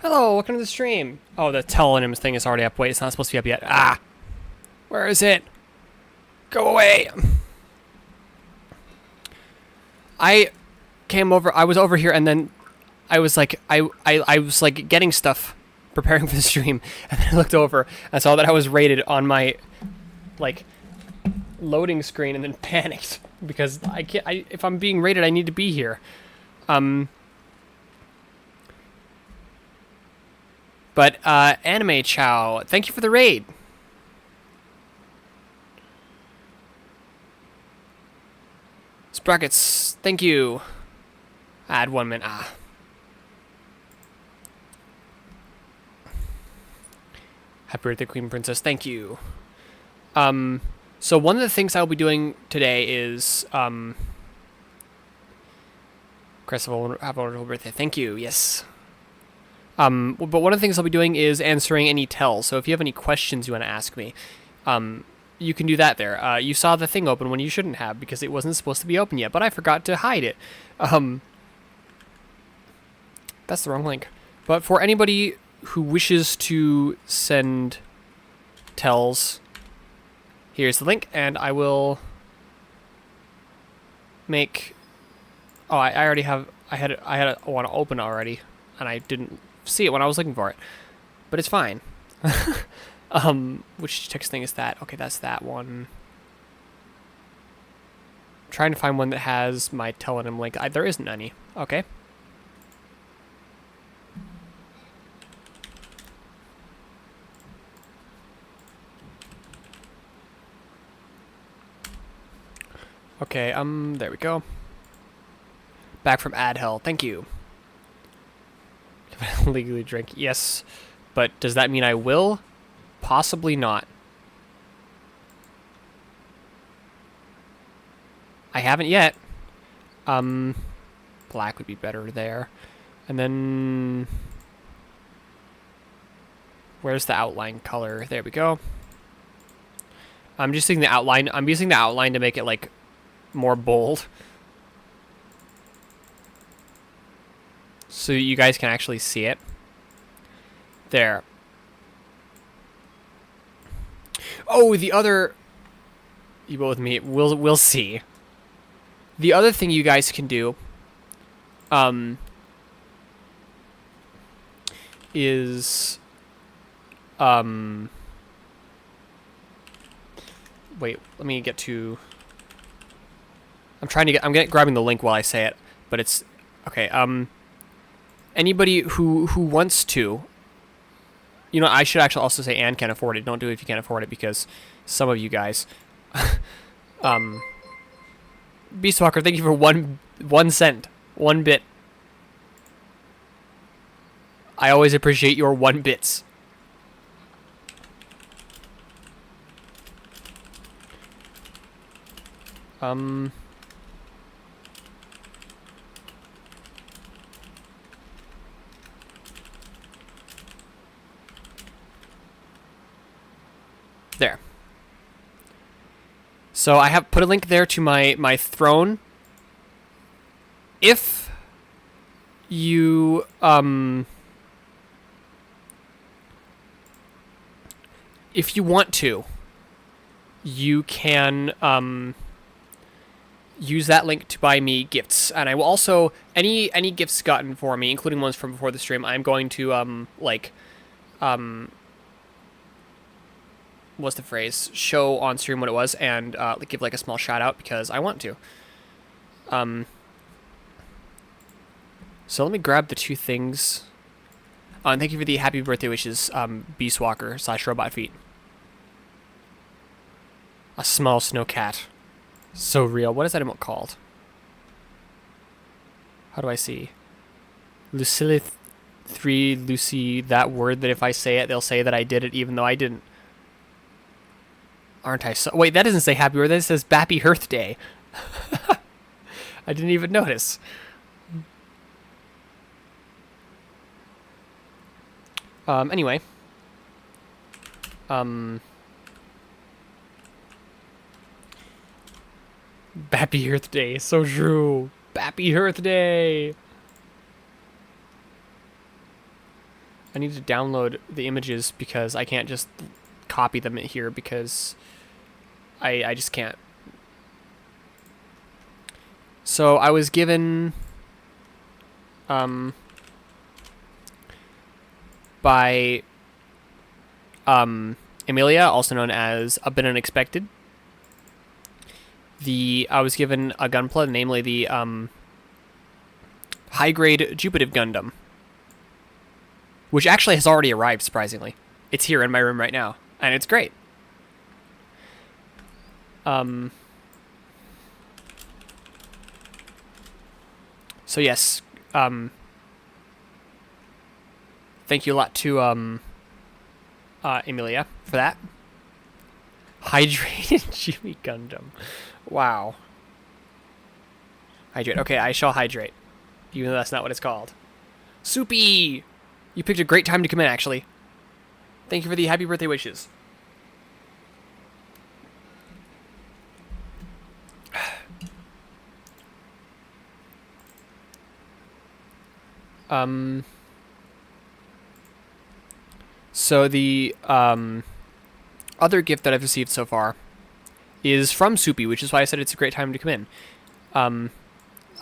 Hello, welcome to the stream. Oh, the telonym thing is already up. Wait, it's not supposed to be up yet. Ah! Where is it? Go away! I came over, I was over here, and then I was like, I was like getting stuff, preparing for the stream, and then I looked over and saw that I was rated on my, like, loading screen, and then panicked, because I can't, if I'm being rated, I need to be here. But, Anime Chow, thank you for the raid. Sprockets, thank you. Add 1 minute. Ah. Happy birthday, Queen Princess. Thank you. So one of the things I'll be doing today is, Chris, have a wonderful birthday. Thank you. Yes. But one of the things I'll be doing is answering any tells. So if you have any questions you want to ask me, you can do that there. You saw the thing open when you shouldn't have because it wasn't supposed to be open yet, but I forgot to hide it. That's the wrong link. But for anybody who wishes to send tells, here's the link, and I will make. Oh, I already have. I had one open already, and I didn't see it when I was looking for it, but it's fine. Which text thing is that? Okay, that's that one. I'm trying to find one that has my telonym link. There isn't any. Okay. Okay, there we go. Back from ad hell. Thank you. Legally drink. Yes. But does that mean I will? Possibly not. I haven't yet. Black would be better there. And then where's the outline color? There we go. I'm just using the outline. I'm using the outline to make it like more bold, so you guys can actually see it. There. Oh, the other. You go with me. We'll see. The other thing you guys can do, is, wait. Let me get to. I'm grabbing the link while I say it, but it's okay. Anybody who wants to, you know, I should actually also say and can afford it. Don't do it if you can't afford it, because some of you guys, Beastwalker, thank you for 1 cent, 1 bit. I always appreciate your 1 bits. There. So I have put a link there to my throne. If you want to, you can use that link to buy me gifts, and I will also any gifts gotten for me, including ones from before the stream, I'm going to what's the phrase? Show on stream what it was, and give like a small shout out because I want to. So let me grab the 2 things. And thank you for the happy birthday wishes, Beastwalker / Robot Feet. A small snow cat. So real. What is that emote called? How do I see? Lucilith 3 Lucy, that word that if I say it, they'll say that I did it even though I didn't. Aren't I so... Wait, that doesn't say happy birthday. That says Bappy Hearth Day. I didn't even notice. Anyway. Bappy Earth Day. So true. Bappy Earth Day. I need to download the images because I can't just copy them here because I just can't. So I was given by Emilia, also known as A Bit Unexpected. I was given a gunpla, namely the high-grade Jupitive Gundam, which actually has already arrived, surprisingly. It's here in my room right now, and it's great. So yes, thank you a lot to Emilia for that. Hydrated Jimmy Gundam. Wow. Hydrate. Okay, I shall hydrate. Even though that's not what it's called. Soupy! You picked a great time to come in, actually. Thank you for the happy birthday wishes. So the other gift that I've received so far is from Soupy, which is why I said it's a great time to come in.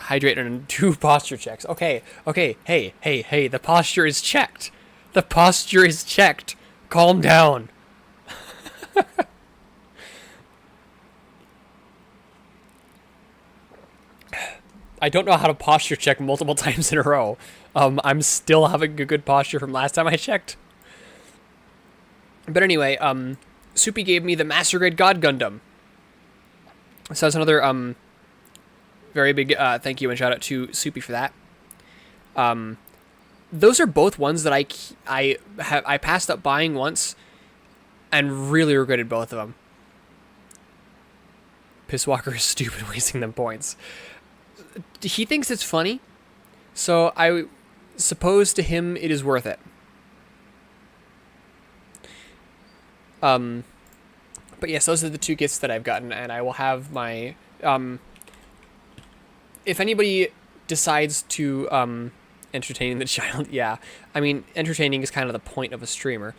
Hydrate and do posture checks. Okay, hey, the posture is checked. The posture is checked. Calm down. I don't know how to posture check multiple times in a row. I'm still having a good posture from last time I checked. But anyway, Soupy gave me the Master Grade God Gundam. So that's another very big thank you and shout out to Soupy for that. Those are both ones that I passed up buying once and really regretted both of them. Pisswalker is stupid wasting them points. He thinks it's funny, so I suppose to him it is worth it. But yes, those are the two gifts that I've gotten, and I will have my, if anybody decides to, entertain the child, yeah, I mean, entertaining is kind of the point of a streamer.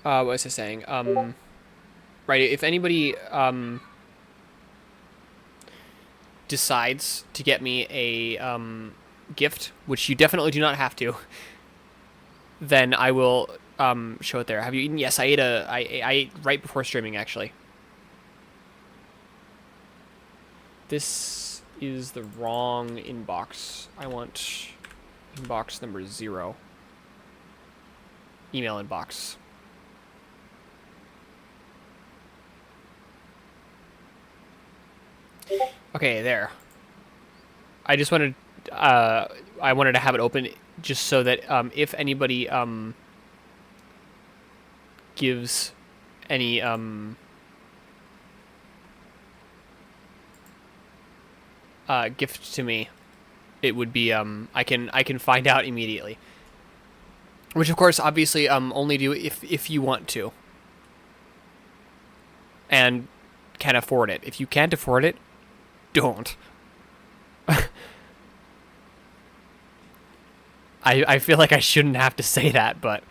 What was I saying? Right, if anybody, decides to get me a, gift, which you definitely do not have to, then I will show it there. Have you eaten? Yes, I ate right before streaming, actually. This is the wrong inbox. I want inbox number 0. Email inbox. Okay, there. I just wanted I wanted to have it open just so that if anybody gives any gift to me, it would be I can find out immediately. Which of course obviously only do if you want to. And can afford it. If you can't afford it, don't. I feel like I shouldn't have to say that, but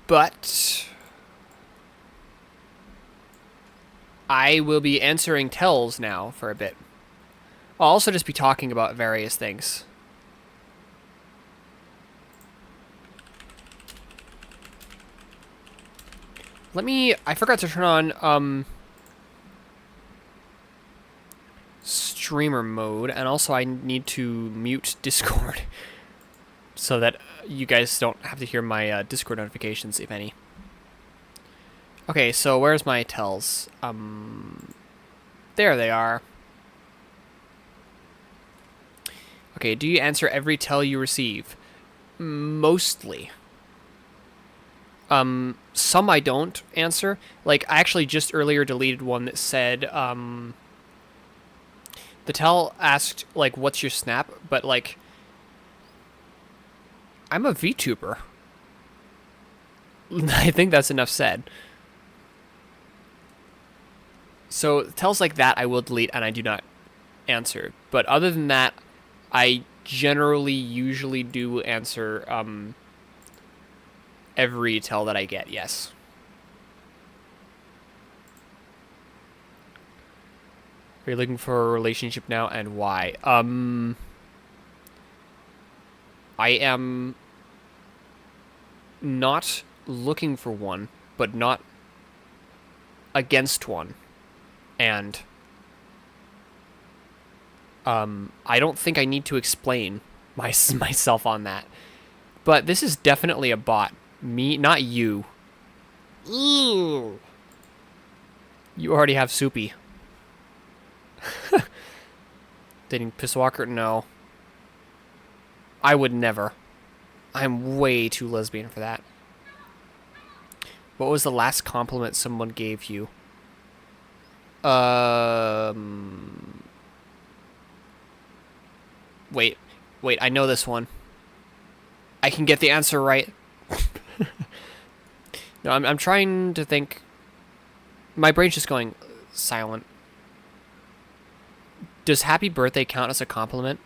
but I will be answering tells now for a bit. I'll also just be talking about various things. I forgot to turn on streamer mode, and also I need to mute Discord so that you guys don't have to hear my Discord notifications, if any. Okay, so where's my tells? There they are. Okay, do you answer every tell you receive? Mostly. Some I don't answer. Like, I actually just earlier deleted one that said, the tell asked, like, what's your snap? But, like, I'm a VTuber. I think that's enough said. So tells like that I will delete and I do not answer. But other than that, I generally usually do answer every tell that I get. Yes. Are you looking for a relationship now, and why? I am not looking for one, but not against one. And I don't think I need to explain myself on that. But this is definitely a bot. Me, not you. Ew. You already have Soupy. Dating Piss Walker? No. I would never. I'm way too lesbian for that. What was the last compliment someone gave you? Wait, I know this one. I can get the answer right. No, I'm trying to think. My brain's just going silent. Does happy birthday count as a compliment?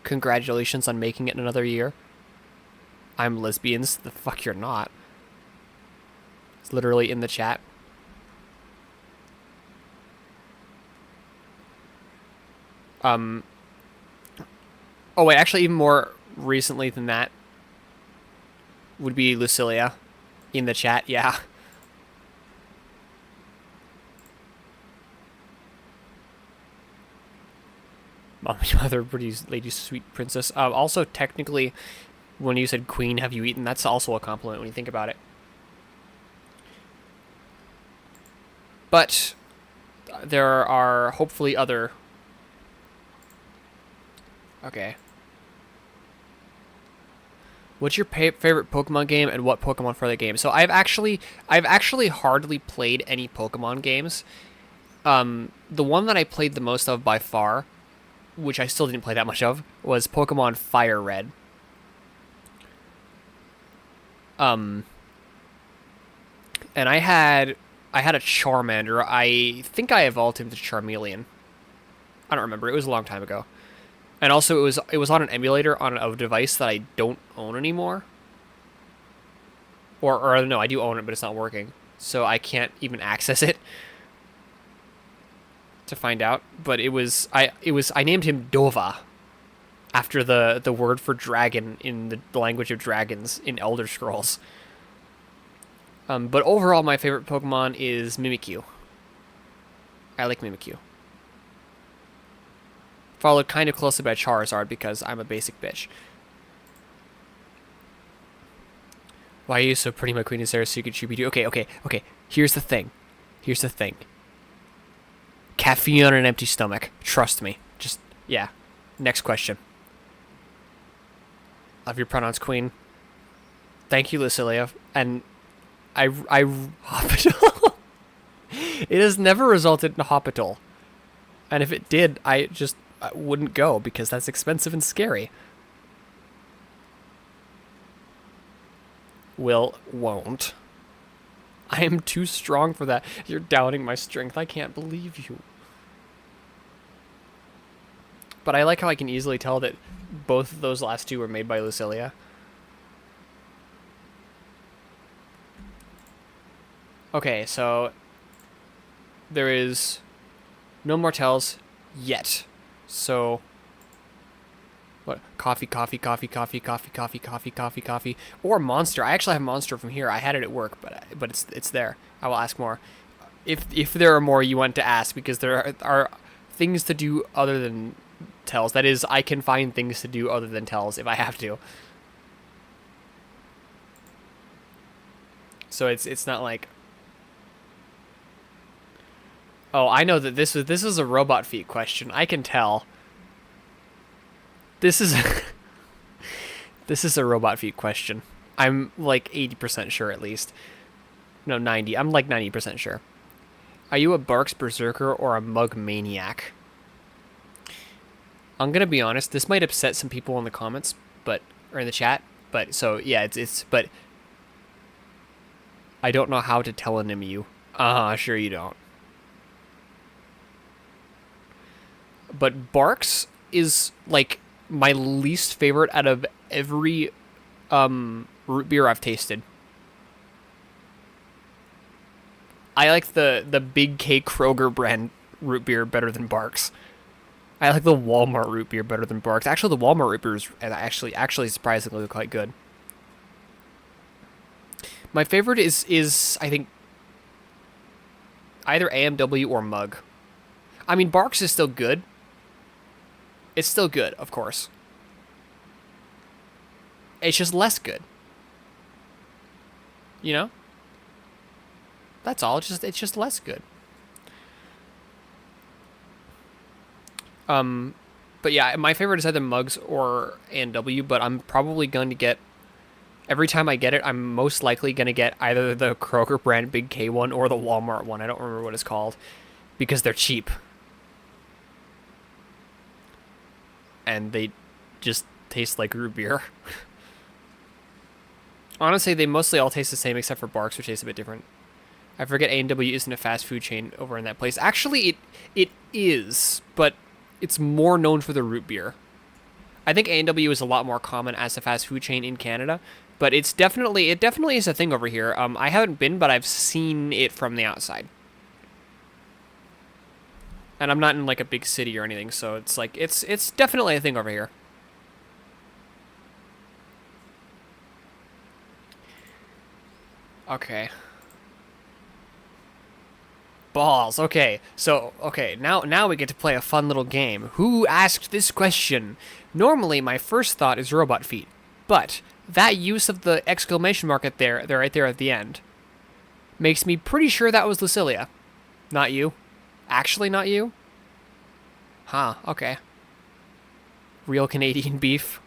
Congratulations on making it another year. I'm lesbians. The fuck you're not. It's literally in the chat. Oh wait, actually even more recently than that would be Lucilia in the chat. Yeah. Mommy, mother, pretty lady, sweet princess. Also, technically, when you said queen, have you eaten? That's also a compliment when you think about it. But there are hopefully other. Okay. What's your favorite Pokemon game, and what Pokemon for the game? So I've actually hardly played any Pokemon games. The one that I played the most of by far, which I still didn't play that much of, was Pokemon Fire Red. And I had a Charmander. I think I evolved him to Charmeleon. I don't remember. It was a long time ago. And also, it was on an emulator on a device that I don't own anymore. Or no, I do own it, but it's not working, so I can't even access it to find out. But I named him Dova, after the word for dragon in the language of dragons in Elder Scrolls. But overall, my favorite Pokemon is Mimikyu. I like Mimikyu. Followed kind of closely by Charizard because I'm a basic bitch. Why are you so pretty, my queen? Is there a secret Scooby-Doo? Okay. Here's the thing. Caffeine on an empty stomach. Trust me. Just, yeah. Next question. Love your pronouns, queen. Thank you, Lucilia. And Hospital. It has never resulted in a Hospital. And if it did, I wouldn't go because that's expensive and scary. Won't. I am too strong for that. You're doubting my strength. I can't believe you. But I like how I can easily tell that both of those last two were made by Lucilia. Okay, so there is no more tells yet. So what? Coffee, or Monster. I actually have Monster from here. I had it at work, but it's there. I will ask more if there are more you want to ask, because there are things to do other than tells. That is, I can find things to do other than tells if I have to. So it's not like, oh, I know that this is a robot feet question. I can tell. This is this is a robot feet question. I'm like 80% sure at least. No, 90. I'm like 90% sure. Are you a Barks Berserker or a Mug Maniac? I'm gonna be honest. This might upset some people in the comments, or in the chat. But so yeah, but I don't know how to telenym you. Sure you don't. but Barks is like my least favorite out of every root beer I've tasted. I like the Big K Kroger brand root beer better than Barks. I like the Walmart root beer better than Barks. Actually, the Walmart root beer is actually surprisingly quite good. My favorite is I think either AMW or Mug. I mean, Barks is still good. It's still good, of course. It's just less good. You know? That's all. It's just less good. But yeah, my favorite is either Mugs or A&W, but I'm probably going to get, every time I get it, I'm most likely going to get either the Kroger brand Big K one or the Walmart one. I don't remember what it's called, because they're cheap. And they just taste like root beer. Honestly, they mostly all taste the same except for Barks, which tastes a bit different. I forget A&W isn't a fast food chain over in that place. Actually, it is, but it's more known for the root beer. I think A&W is a lot more common as a fast food chain in Canada, but it definitely is a thing over here. I haven't been, but I've seen it from the outside. And I'm not in like a big city or anything, so it's like it's definitely a thing over here. Okay. Balls. Okay. So, now we get to play a fun little game. Who asked this question? Normally, my first thought is robot feet, but that use of the exclamation mark at they're right there at the end makes me pretty sure that was Lucilia. Not you. Actually not you? Huh, okay. Real Canadian beef.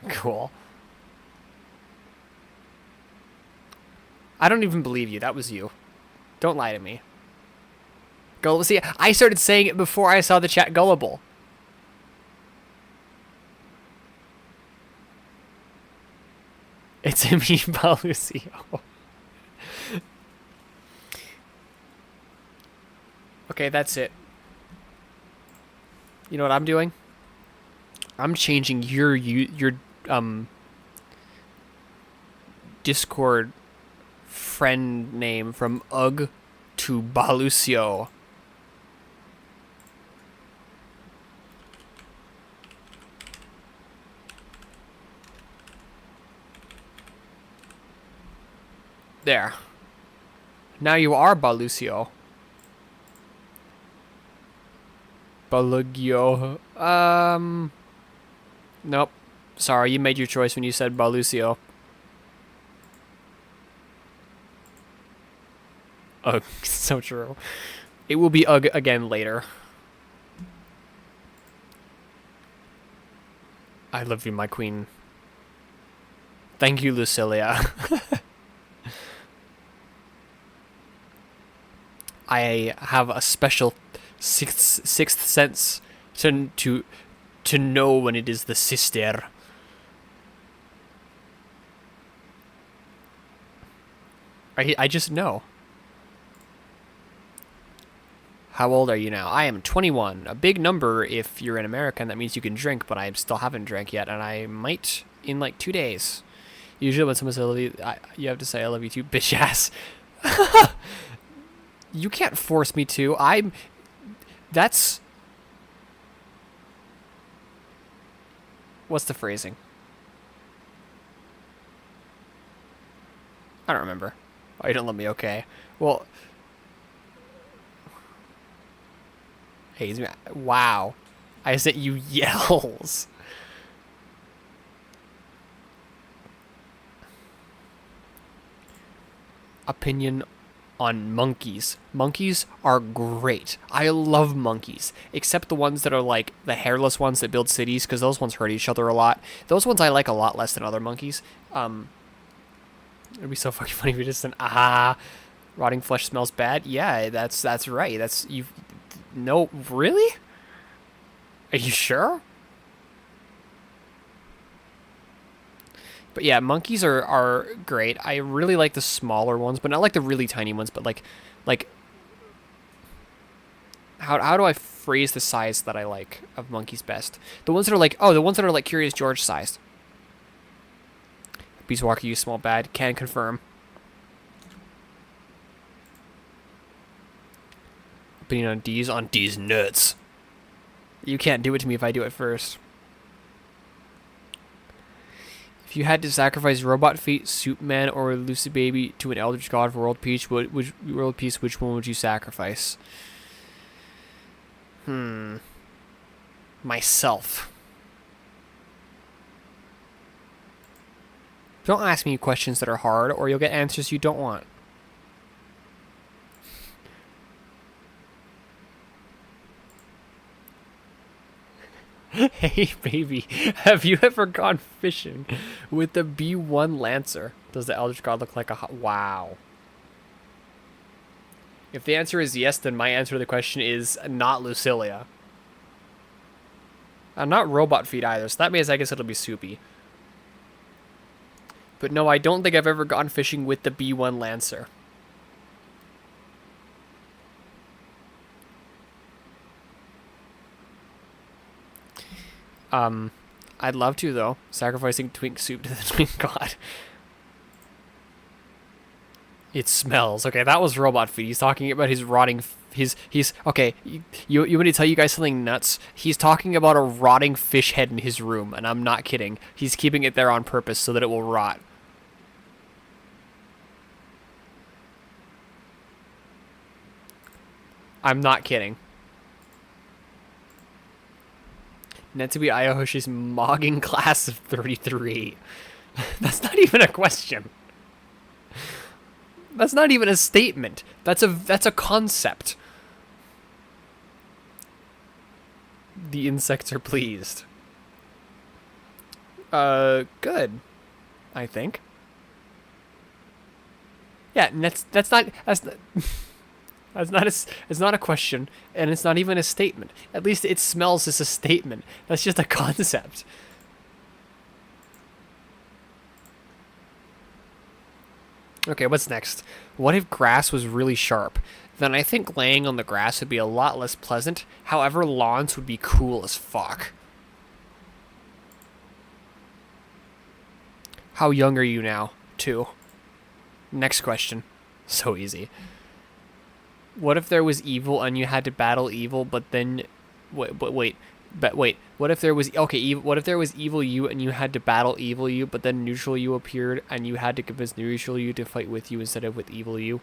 Cool. I don't even believe you. That was you. Don't lie to me. Gullible. See, I started saying it before I saw the chat gullible. It's a me, Lucio. Okay, that's it. You know what I'm doing? I'm changing your Discord friend name from Ugg to Balucio. There. Now you are Balucio. Balugio. Nope. Sorry, you made your choice when you said Balucio. Ugh, so true. It will be Ugg again later. I love you, my queen. Thank you, Lucilia. I have a special sixth sense to know when it is the sister. I just know. How old are you now? I am 21. A big number if you're an American. That means you can drink, but I still haven't drank yet, and I might in like 2 days. Usually when someone says I love you, you have to say I love you too, bitch ass. You can't force me to. That's... What's the phrasing? I don't remember. Oh, you don't love me? Okay. Well... Hey, wow. I sent you yells. Opinion on monkeys. Monkeys are great. I love monkeys, except the ones that are like the hairless ones that build cities, because those ones hurt each other a lot. Those ones I like a lot less than other monkeys. It'd be so fucking funny if you just said, rotting flesh smells bad. Yeah, that's right. That's you. No, really? Are you sure? But yeah, monkeys are great. I really like the smaller ones, but not like the really tiny ones, but like How do I phrase the size that I like of monkeys best? The ones that are like, oh, the ones that are like Curious George sized. Beastwalker, you small bad. Can confirm. Opinion on D's? On D's nuts. You can't do it to me if I do it first. If you had to sacrifice Robot Feet, Superman, or Lucy Baby to an Eldritch God for world peace, which one would you sacrifice? Myself. Don't ask me questions that are hard, or you'll get answers you don't want. Hey, baby, have you ever gone fishing with the B1 Lancer? Does the Eldritch God look like a wow. If the answer is yes, then my answer to the question is not Lucilia. Not Robot Feet either, so that means I guess it'll be Soupy. But no, I don't think I've ever gone fishing with the B1 Lancer. I'd love to, though. Sacrificing twink soup to the twink god. It smells. Okay, that was Robot Feet. He's talking about his rotting... He's okay, you want me to tell you guys something nuts? He's talking about a rotting fish head in his room, and I'm not kidding. He's keeping it there on purpose so that it will rot. I'm not kidding. Netsui Ayahoshi's mogging class of 33. That's not even a question. That's not even a statement. That's a concept. The insects are pleased. Good. I think. Yeah, that's not it's not a question, and it's not even a statement. At least it smells as a statement. That's just a concept. Okay, what's next? What if grass was really sharp? Then I think laying on the grass would be a lot less pleasant. However, lawns would be cool as fuck. How young are you now? 2. Next question. So easy. What if there was evil and you had to battle evil, but then... Wait. What if there was... Okay, what if there was evil you and you had to battle evil you, but then neutral you appeared and you had to convince neutral you to fight with you instead of with evil you?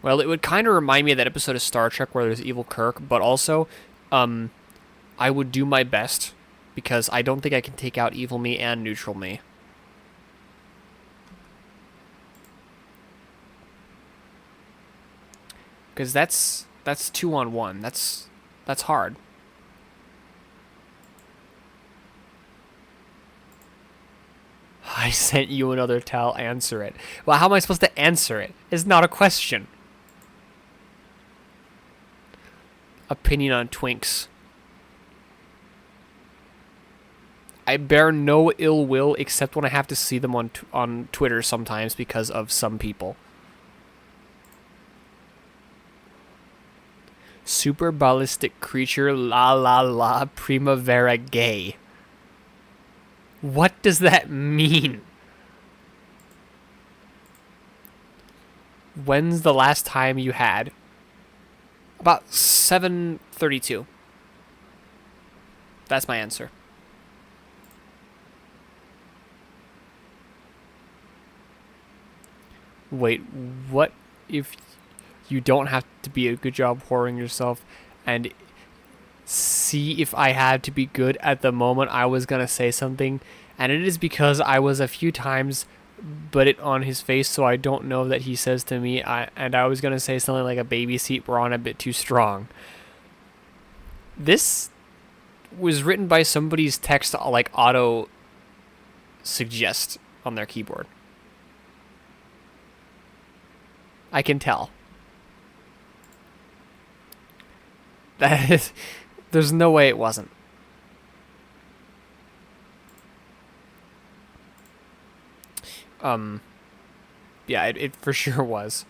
Well, it would kind of remind me of that episode of Star Trek where there's evil Kirk, but also, I would do my best, because I don't think I can take out evil me and neutral me. Because that's 2-on-1. That's hard. I sent you another towel. Answer it. Well, how am I supposed to answer it? It's not a question. Opinion on twinks. I bear no ill will except when I have to see them on Twitter sometimes because of some people. Super ballistic creature, la la la, primavera gay. What does that mean? When's the last time you had? About 7:32. That's my answer. Wait, what if you don't have to be a good job whoring yourself and see if I had to be good at the moment I was going to say something, and it is because I was a few times but it on his face, so I don't know that he says to me, and I was going to say something like a baby seat were on a bit too strong. This was written by somebody's text like auto suggest on their keyboard. I can tell. That is, there's no way it wasn't. Yeah, it for sure was.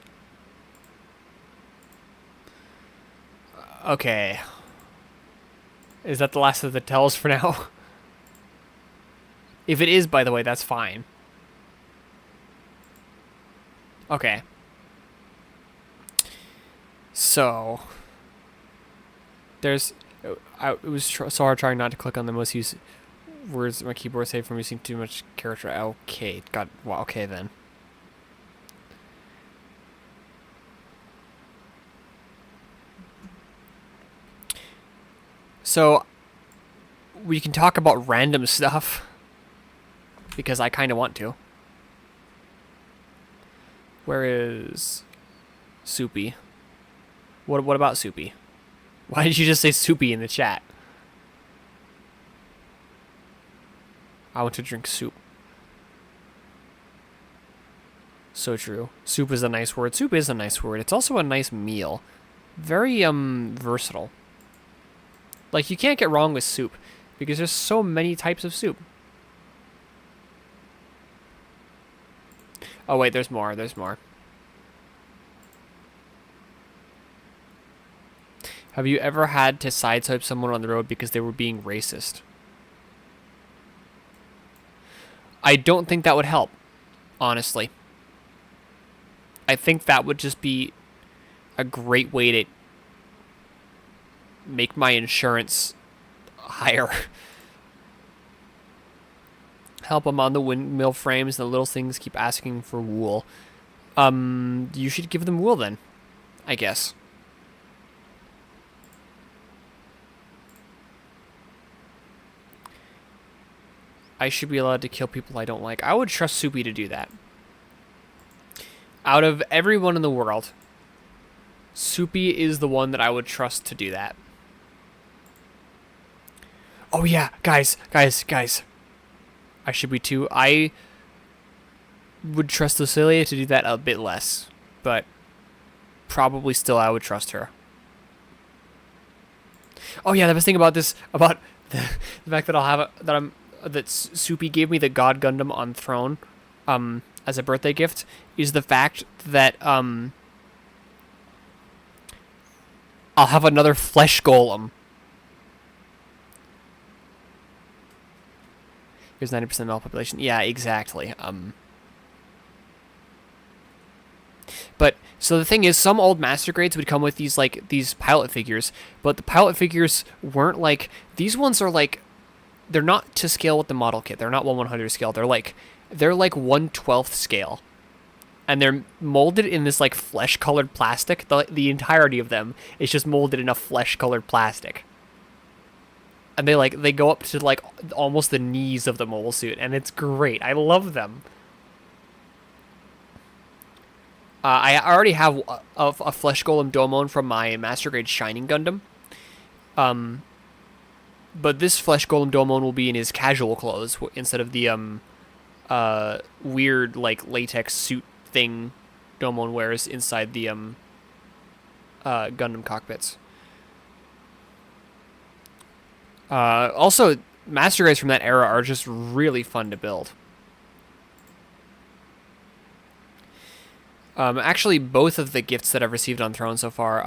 Okay. Is that the last of the tells for now? If it is, by the way, that's fine. Okay. So, there's... it was so hard trying not to click on the most used words my keyboard saved from using too much character. Okay, well, okay then. So, we can talk about random stuff, because I kind of want to. Where is Soupy? What about Soupy? Why did you just say Soupy in the chat? I want to drink soup. So true. Soup is a nice word. Soup is a nice word. It's also a nice meal. Very, versatile. Like, you can't get wrong with soup, because there's so many types of soup. Oh, wait, there's more. There's more. Have you ever had to sideswipe someone on the road because they were being racist? I don't think that would help, honestly. I think that would just be a great way to make my insurance higher. Help them on the windmill frames. The little things keep asking for wool. You should give them wool then, I guess. I should be allowed to kill people I don't like. I would trust Soupy to do that. Out of everyone in the world, Soupy is the one that I would trust to do that. Oh yeah, guys. I should be too. I would trust Lucilia to do that a bit less, but probably still I would trust her. Oh yeah, the best thing about this, about the fact that that Soupy gave me the God Gundam on Throne, as a birthday gift, is the fact that I'll have another flesh golem. Here's 90% male population. Yeah, exactly. But so the thing is, some old master grades would come with these pilot figures, but the pilot figures weren't like these ones are like. They're not to scale with the model kit. They're not 1/100 scale. They're like 1/12 scale, and they're molded in this like flesh-colored plastic. The entirety of them is just molded in a flesh-colored plastic, and they go up to like almost the knees of the mole suit, and it's great. I love them. I already have a flesh golem Domon from my master grade Shining Gundam. But this Flesh Golem Domon will be in his casual clothes instead of the weird like latex suit thing Domon wears inside the Gundam cockpits. Also, Master Grades from that era are just really fun to build. Actually, both of the gifts that I've received on Throne so far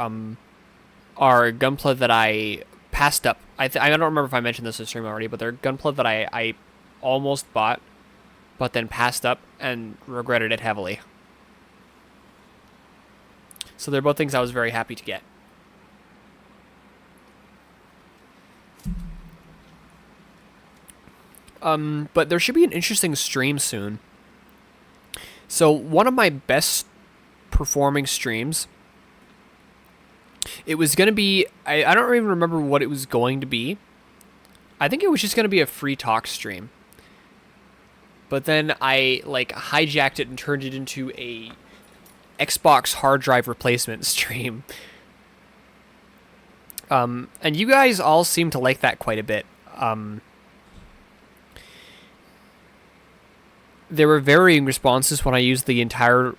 are Gunpla that I passed up. I don't remember if I mentioned this in stream already, but they're Gunpla that I almost bought, but then passed up and regretted it heavily. So they're both things I was very happy to get. But there should be an interesting stream soon. So one of my best performing streams, it was going to be, I don't even remember what it was going to be. I think it was just going to be a free talk stream. But then I hijacked it and turned it into a Xbox hard drive replacement stream. And you guys all seem to like that quite a bit. There were varying responses when I used the entirely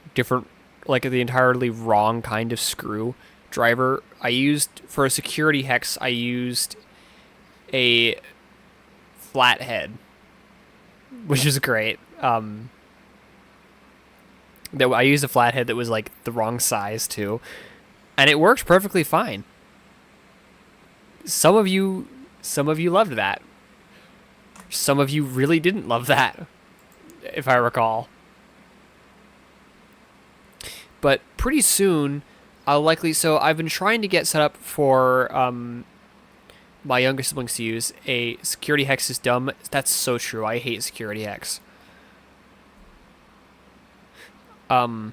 wrong kind of screw driver. I used, for a security hex, I used a flathead, which is great. I used a flathead that was the wrong size too, and it worked perfectly fine. Some of you loved that. Some of you really didn't love that, if I recall. But pretty soon, I'll likely. So I've been trying to get set up for my younger siblings to use a security hex is dumb. That's so true. I hate security hex. I'm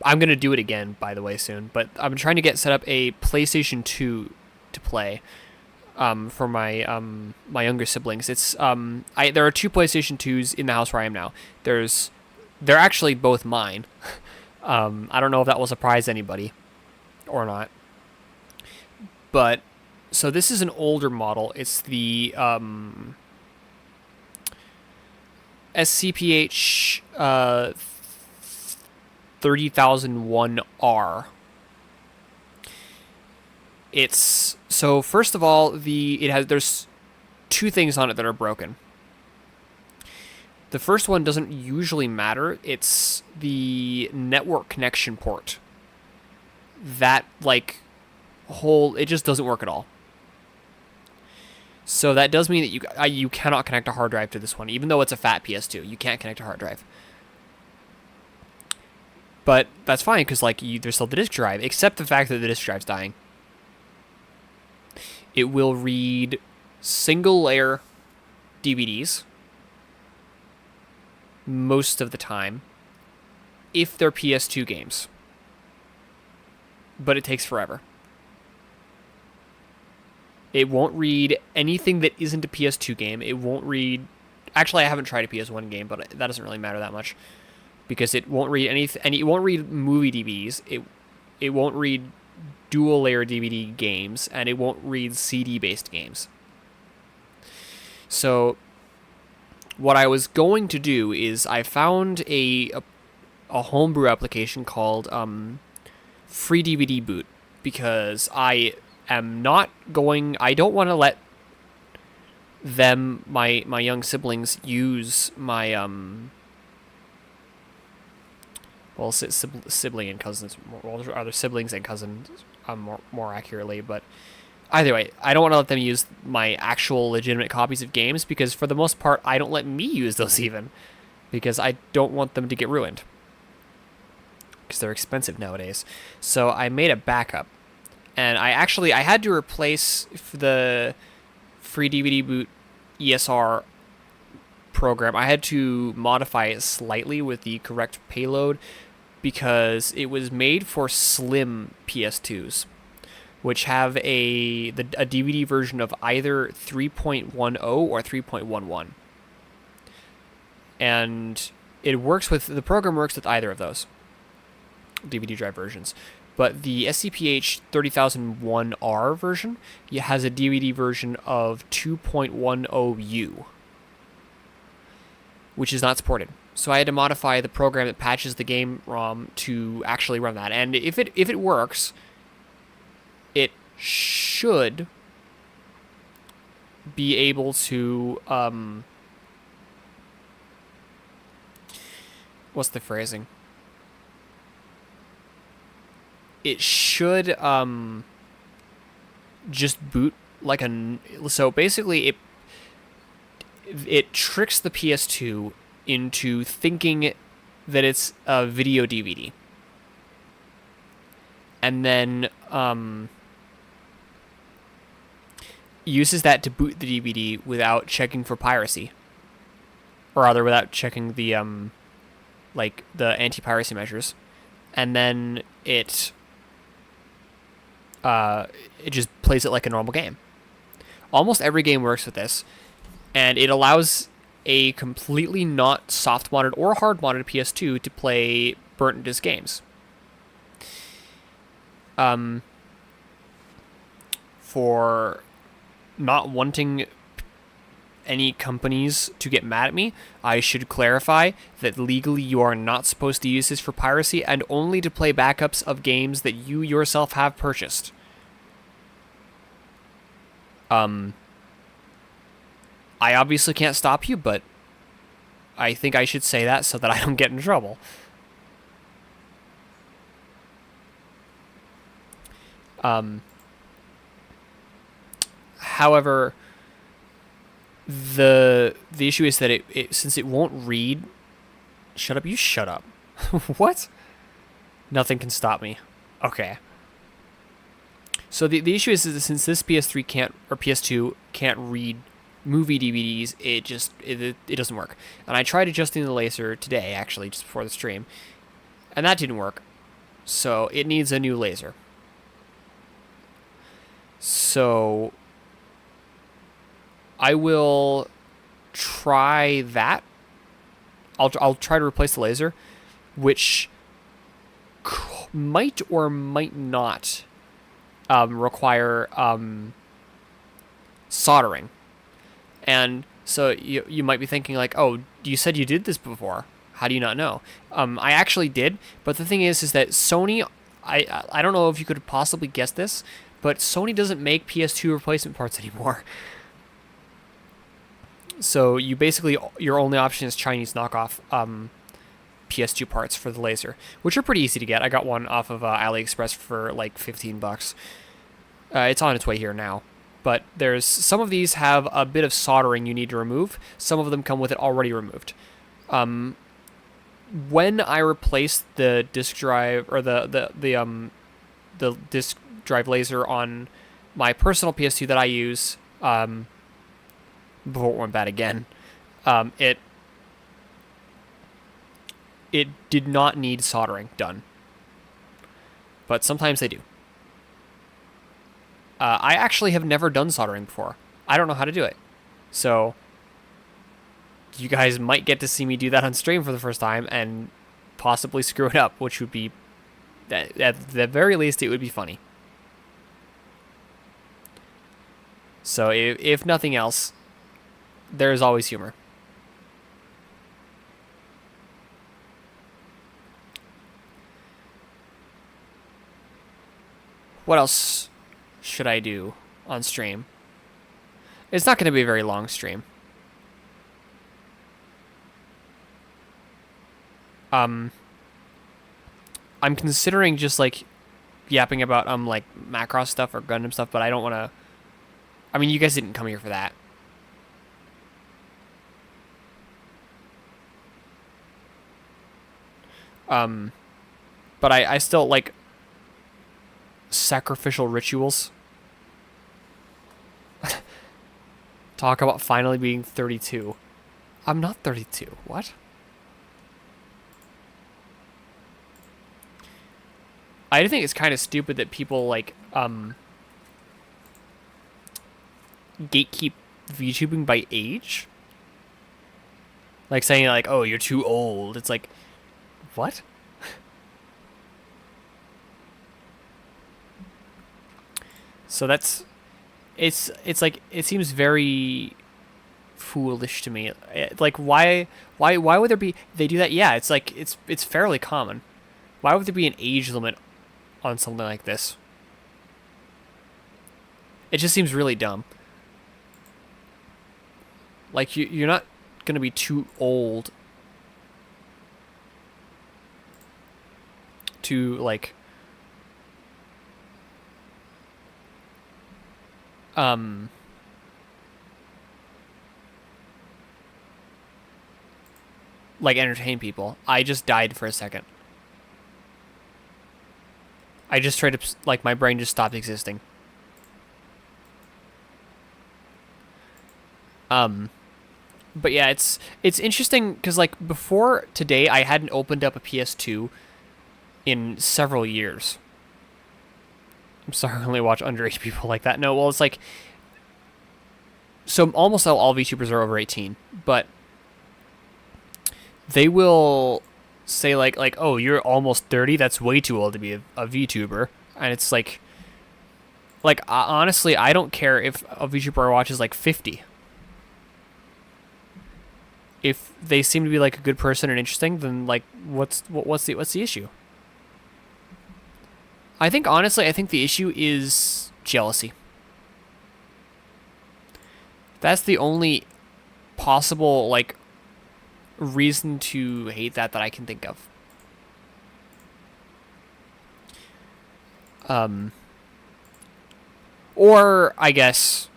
gonna do it again, by the way, soon. But I'm trying to get set up a PlayStation 2 to play for my my younger siblings. It's there are two PlayStation 2s in the house where I am now. They're actually both mine. I don't know if that will surprise anybody or not. But so this is an older model. It's the SCPH 30001R. It's so first of all, there's two things on it that are broken. The first one doesn't usually matter. It's the network connection port. That it just doesn't work at all. So that does mean that you cannot connect a hard drive to this one, even though it's a fat PS2. You can't connect a hard drive. But that's fine because there's still the disk drive, except the fact that the disk drive's dying. It will read single layer DVDs most of the time if they're PS2 games. But it takes forever. It won't read anything that isn't a PS2 game. It won't read... Actually, I haven't tried a PS1 game, but that doesn't really matter that much. Because it won't read anything... And it won't read movie DVDs. It won't read dual-layer DVD games. And it won't read CD-based games. So, what I was going to do is I found a homebrew application called Free DVD Boot. Because I don't want to let my young siblings use my sibling and cousins, other siblings and cousins more accurately, but either way, I don't want to let them use my actual legitimate copies of games because for the most part I don't let me use those even because I don't want them to get ruined because they're expensive nowadays. So I made a backup. And I had to replace the Free DVD Boot ESR program. I had to modify it slightly with the correct payload because it was made for slim PS2s, which have a DVD version of either 3.10 or 3.11. And the program works with either of those DVD drive versions. But the SCPH 30001R version has a DVD version of 2.10U, which is not supported. So I had to modify the program that patches the game ROM to actually run that. And if it works, it should be able to what's the phrasing? It should just boot so basically it tricks the PS2 into thinking that it's a video DVD. And then uses that to boot the DVD without checking for piracy. Or rather without checking the the anti-piracy measures. And then it just plays it like a normal game. Almost every game works with this, and it allows a completely not soft-modded or hard-modded PS2 to play burnt disc games. For not wanting any companies to get mad at me, I should clarify that legally you are not supposed to use this for piracy and only to play backups of games that you yourself have purchased. I obviously can't stop you, but I think I should say that so that I don't get in trouble. However, the issue is that since it won't read. Shut up! You shut up. What? Nothing can stop me. Okay. So the issue is that since this PS3 can't or PS2 can't read movie DVDs, it doesn't work. And I tried adjusting the laser today, actually, just before the stream, and that didn't work. So it needs a new laser. So I will try that. I'll try to replace the laser, which might or might not require soldering. And so you might be thinking like, oh, you said you did this before. How do you not know? I actually did, but the thing is that Sony, I don't know if you could possibly guess this, but Sony doesn't make PS2 replacement parts anymore. So you basically, your only option is Chinese knockoff PS2 parts for the laser, which are pretty easy to get. I got one off of AliExpress for like $15. It's on its way here now. But there's some of these have a bit of soldering you need to remove. Some of them come with it already removed. When I replaced the disk drive or the disk drive laser on my personal PS2 that I use, before it went bad again, it did not need soldering done. But sometimes they do. I actually have never done soldering before. I don't know how to do it. So you guys might get to see me do that on stream for the first time and possibly screw it up, which would be, at the very least, it would be funny. So if nothing else, there is always humor. What else should I do on stream? It's not going to be a very long stream. I'm considering just like yapping about like Macross stuff or Gundam stuff, but I don't want to. I mean, you guys didn't come here for that. But I still like sacrificial rituals. Talk about finally being 32. I'm not 32. What? I think it's kind of stupid that people like gatekeep VTubing by age. Like saying like, "Oh, you're too old." It's like, what? So that's, it's like, it seems very foolish to me. Like, why would there be, they do that? Yeah, it's like, it's fairly common. Why would there be an age limit on something like this? It just seems really dumb. Like, you're not going to be too old to, like, like, entertain people. I just died for a second. I just tried to, like, my brain just stopped existing. But yeah, it's interesting because, like, before today, I hadn't opened up a PS2 in several years. I'm sorry, I only watch underage people like that. No, well, it's like, so almost all VTubers are over 18, but they will say like, oh, you're almost 30. That's way too old to be a VTuber. And it's like honestly, I don't care if a VTuber I watch is like 50. If they seem to be like a good person and interesting, then like, what's the issue? I think honestly, I think the issue is jealousy. That's the only possible like reason to hate that I can think of. Or I guess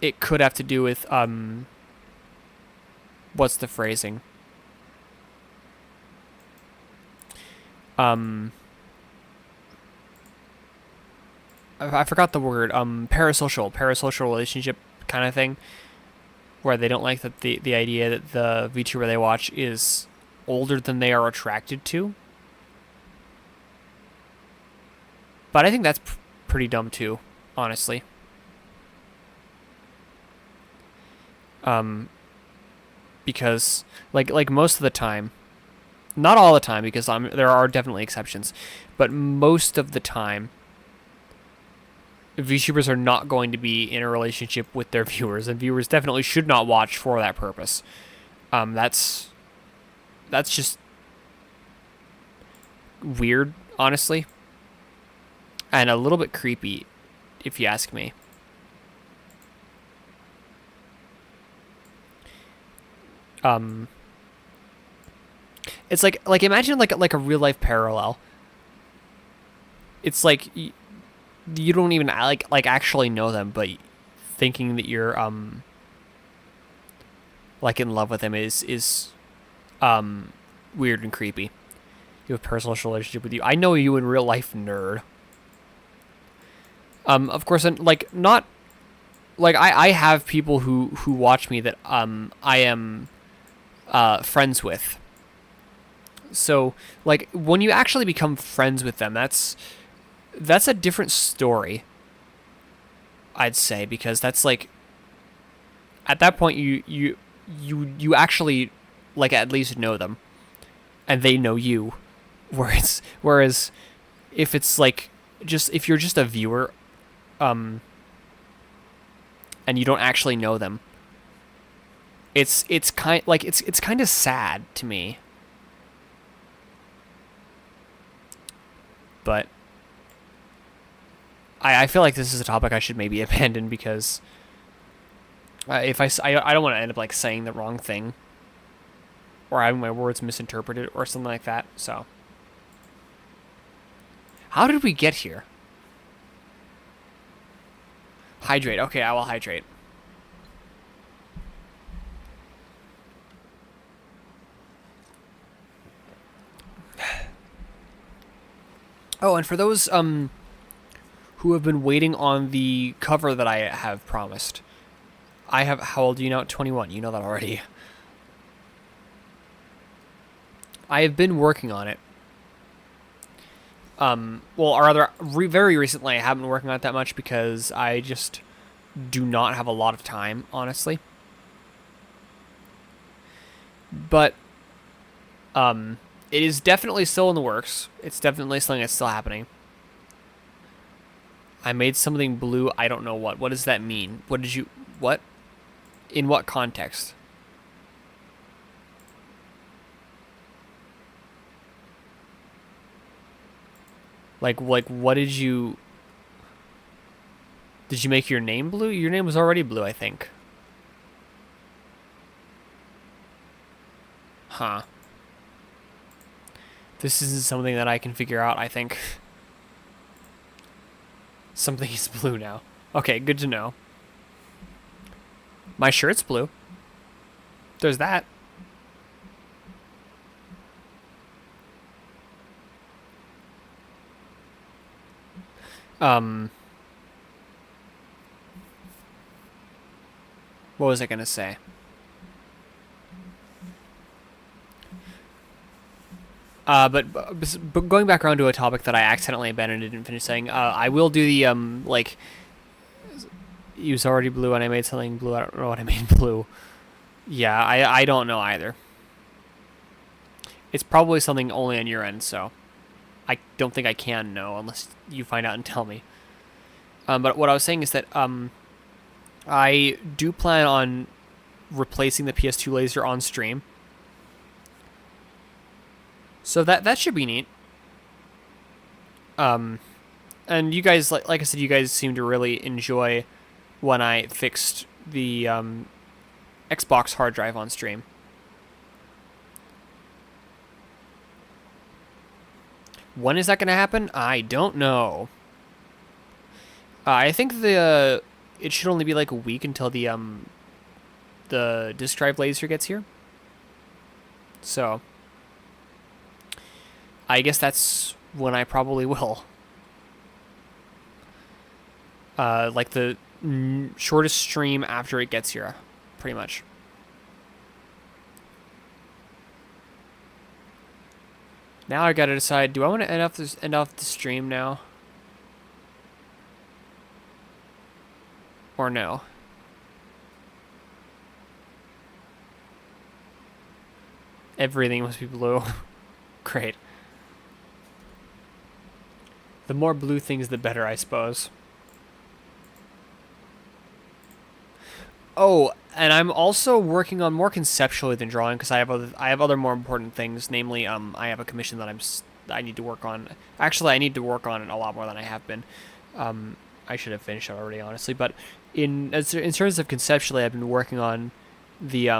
it could have to do with what's the phrasing? I forgot the word. Parasocial relationship kind of thing, where they don't like that the idea that the VTuber they watch is older than they are attracted to. But I think that's pretty dumb too, honestly. Because like most of the time, not all the time, because there are definitely exceptions, but most of the time, VTubers are not going to be in a relationship with their viewers, and viewers definitely should not watch for that purpose. That's just weird, honestly, and a little bit creepy, if you ask me. It's like imagine like a real life parallel. It's like you don't even like actually know them, but thinking that you're like in love with them is weird and creepy. You have a personal relationship with you. I know you in real life, nerd. Of course, and like not like I have people who watch me that I am friends with. So like when you actually become friends with them, that's a different story, I'd say, because that's like at that point you actually like at least know them, and they know you. Whereas if it's like just if you're just a viewer, and you don't actually know them, it's kind of sad to me. But I feel like this is a topic I should maybe abandon, because if I don't want to end up like saying the wrong thing or having my words misinterpreted or something like that. So how did we get here? Hydrate. Okay, I will hydrate. Oh, and for those who have been waiting on the cover that I have promised, I have. How old are you now? 21. You know that already. I have been working on it. Well, or rather, very recently, I haven't been working on it that much because I just do not have a lot of time, honestly. But it is definitely still in the works. It's definitely something that's still happening. I made something blue. I don't know what. What does that mean? What did you... What? In what context? Like what did you... Did you make your name blue? Your name was already blue, I think. Huh. This isn't something that I can figure out, I think. Something is blue now. Okay, good to know. My shirt's blue. There's that. What was I gonna say? But going back around to a topic that I accidentally abandoned and didn't finish saying, I will do the, like, it was already blue and I made something blue. I don't know what I made blue. Yeah, I don't know either. It's probably something only on your end, so I don't think I can know unless you find out and tell me. But what I was saying is that, I do plan on replacing the PS2 laser on stream. So that should be neat. And you guys, like I said, you guys seem to really enjoy when I fixed the Xbox hard drive on stream. When is that going to happen? I don't know. I think it should only be like a week until the disk drive laser gets here. So I guess that's when I probably will. Like the shortest stream after it gets here, pretty much. Now I gotta decide: do I want to end off the stream now, or no? Everything must be blue. Great. The more blue things, the better, I suppose. Oh, and I'm also working on more conceptually than drawing because I have other more important things. Namely, I have a commission that I need to work on. Actually, I need to work on it a lot more than I have been. I should have finished it already, honestly. But in terms of conceptually, I've been working on the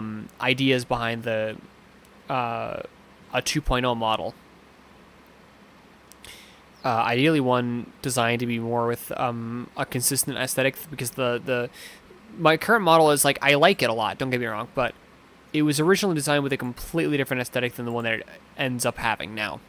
ideas behind the a 2.0 model. Ideally, one designed to be more with a consistent aesthetic, because my current model is like, I like it a lot, don't get me wrong, but it was originally designed with a completely different aesthetic than the one that it ends up having now.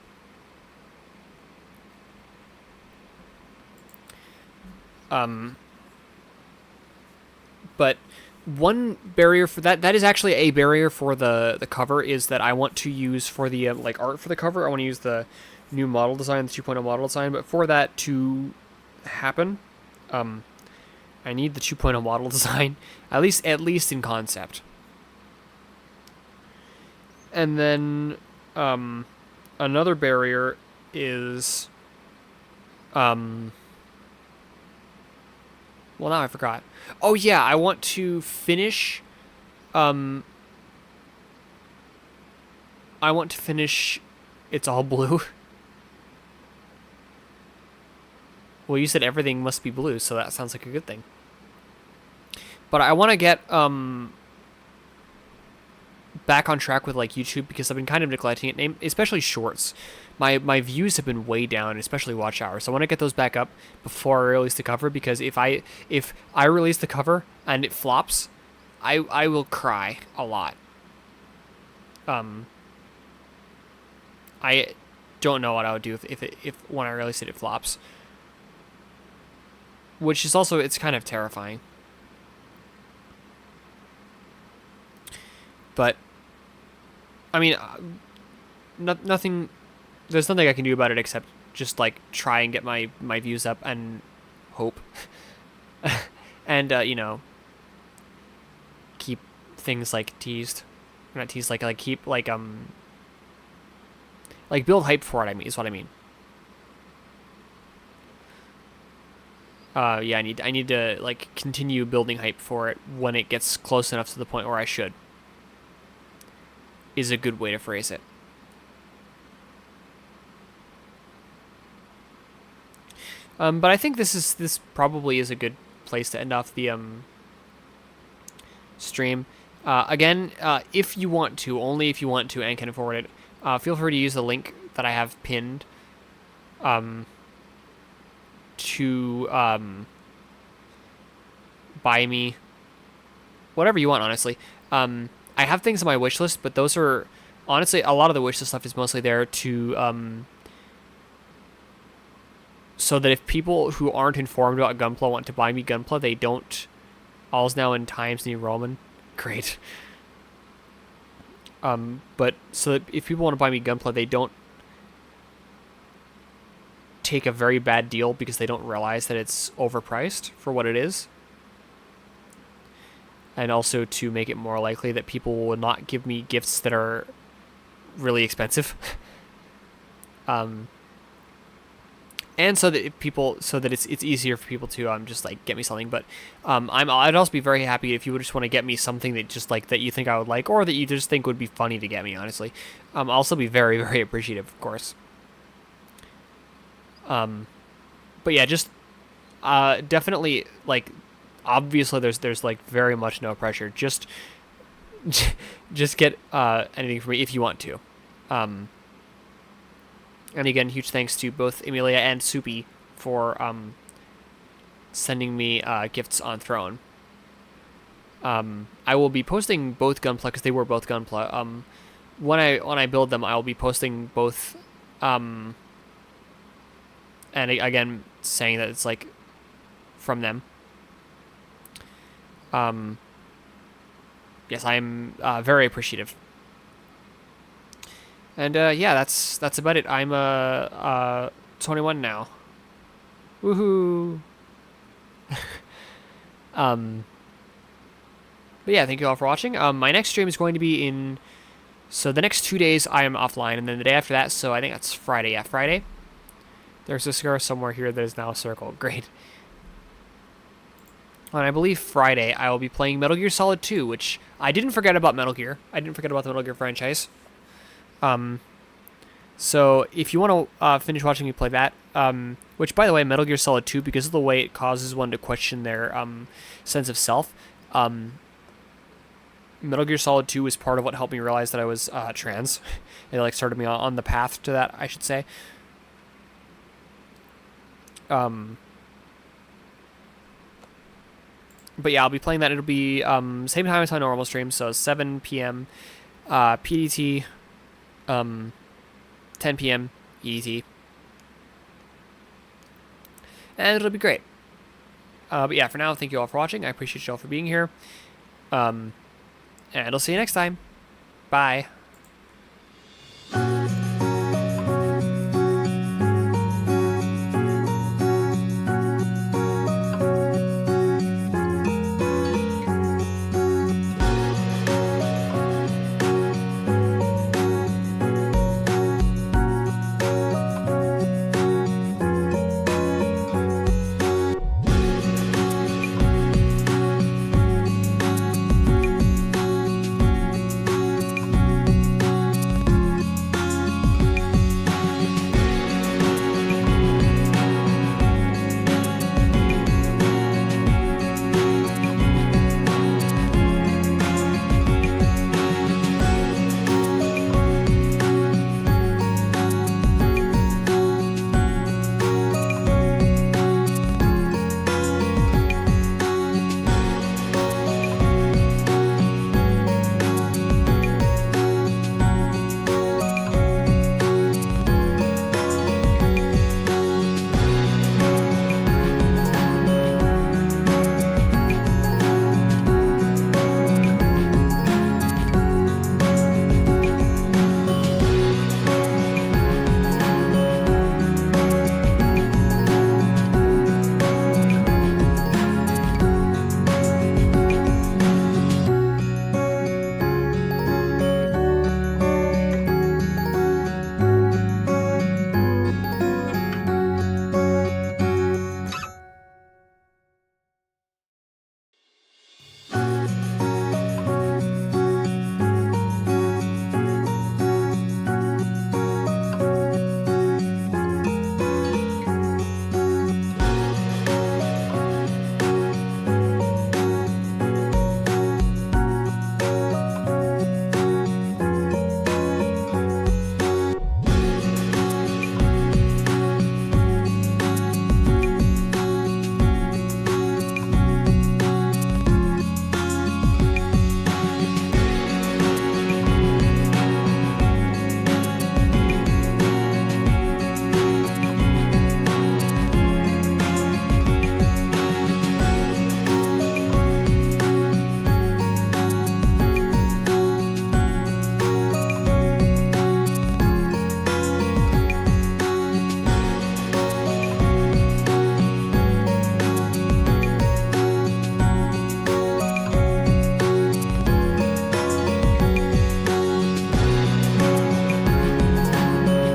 But one barrier for that is actually a barrier for the cover, is that I want to use for the like art for the cover, I want to use the new model design, the 2.0 model design, but for that to happen, I need the 2.0 model design, at least in concept. And then another barrier is well, now I forgot. Oh yeah, I want to finish It's All Blue. Well, you said everything must be blue, so that sounds like a good thing. But I want to get back on track with like YouTube, because I've been kind of neglecting it, especially shorts. My views have been way down, especially watch hours. So I want to get those back up before I release the cover, because if I release the cover and it flops, I will cry a lot. I don't know what I would do if when I release it flops. Which is also, it's kind of terrifying. But I mean, nothing. There's nothing I can do about it except just like try and get my views up and hope, and keep things like teased, not teased, like keep like build hype for it. I mean, is what I mean. Yeah, I need to like continue building hype for it when it gets close enough to the point where I should. Is a good way to phrase it. But I think this probably is a good place to end off the stream. Again, if you want to, only if you want to and can afford it, feel free to use the link that I have pinned to buy me whatever you want, honestly. I have things on my wish list, but those are honestly, a lot of the wish list stuff is mostly there to so that if people who aren't informed about Gunpla want to buy me Gunpla, they don't. All's now in Times New Roman. Great. But so that if people want to buy me Gunpla, they don't take a very bad deal because they don't realize that it's overpriced for what it is. And also to make it more likely that people will not give me gifts that are really expensive. And so that it's easier for people to just like get me something. But I'd also be very happy if you would just want to get me something that just like that you think I would like, or that you just think would be funny to get me. Honestly, I'll also be very, very appreciative, of course. But yeah, just definitely like. Obviously, there's like very much no pressure. Just get anything from me if you want to. And again, huge thanks to both Emilia and Soupy for sending me gifts on Throne. I will be posting both Gunpla because they were both Gunpla. When I build them, I will be posting both. And again, saying that it's like from them. Yes, I'm very appreciative. And yeah, that's about it. I'm 21 now. Woohoo! But yeah, thank you all for watching. My next stream is going to be in. So the next 2 days I am offline, and then the day after that. So I think that's Friday. Yeah, Friday. There's a scar somewhere here that is now circled. Great. And I believe Friday I will be playing Metal Gear Solid 2, which I didn't forget about Metal Gear. I didn't forget about the Metal Gear franchise. So if you want to finish watching me play that, which by the way, Metal Gear Solid 2, because of the way it causes one to question their sense of self, Metal Gear Solid 2 was part of what helped me realize that I was trans. It like started me on the path to that, I should say. But yeah, I'll be playing that. It'll be same time as my normal stream, so 7 p.m. PDT, 10 p.m. EDT. And it'll be great. But yeah, for now, thank you all for watching. I appreciate you all for being here. And I'll see you next time. Bye.